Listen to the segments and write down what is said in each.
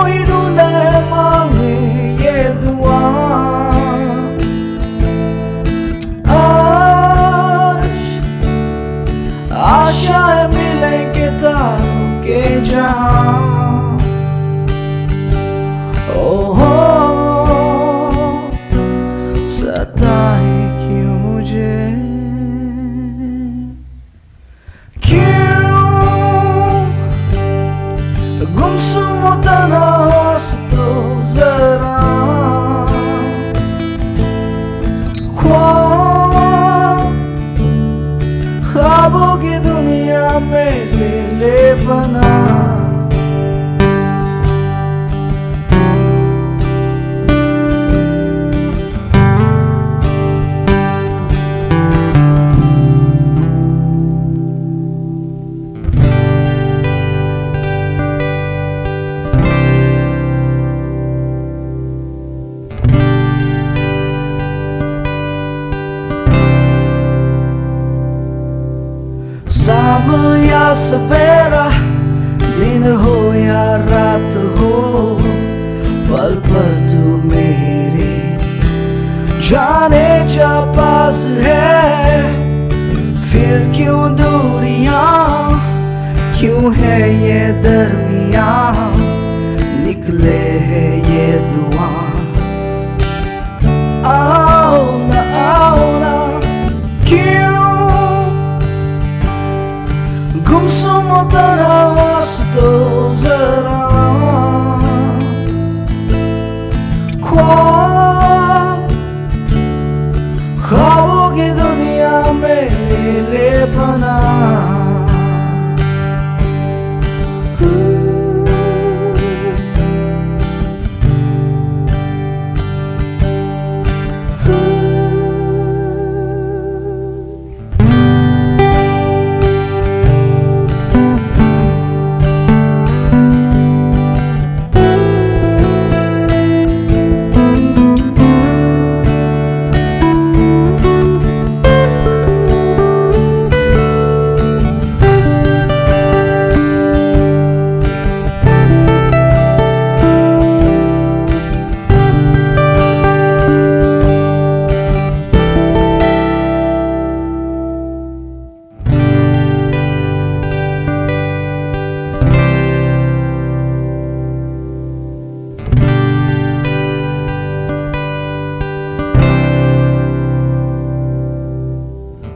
ही ढूंढे मांगे ये दुआ। आशाएं मिलेंगे तारों के जहां। ओहो सताए क्यों मुझे, क्यों गुमसुम तन्हास तो जरा। ख्वाबों की दुनिया में ले ले बना। शाम या सवेरा, दिन हो या रात हो, पल पल तू मेरे जाने जा पास है। फिर क्यों दूरियां, क्यों है ये दरमियां, निकले है ये दुआ। आओ ना क्यों गुमसुम तन्हास तो जरा। ख्वाबों की दुनिया में ले ले बना।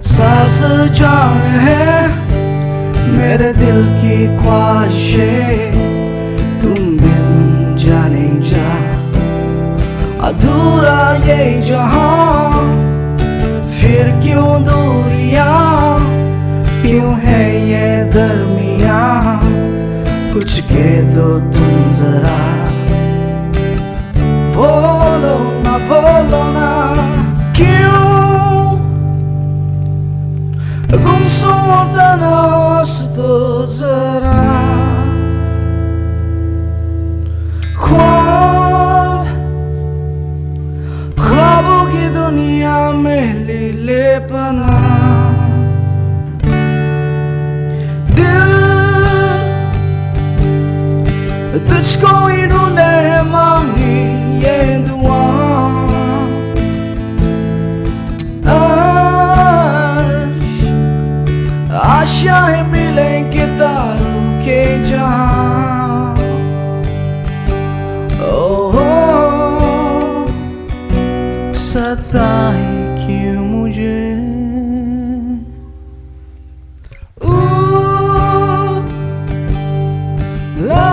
सांस जान है मेरे दिल की ख्वाहिशें, तुम बिन जाने जा अधूरा ये जहां। फिर क्यों दूरियां, क्यों है ये दरमियां, कुछ के तो तुम जरा बोलो ना क्यों गुमसुम तन्हास तो जरा। ख्वाबों की दुनिया में ले ले पना। दिल तुझको ही ढूंढे मांगी ये दुआ। आशाएं मिलेंगे तारों के जहां। ओहो सताए क्यों मुझे, ला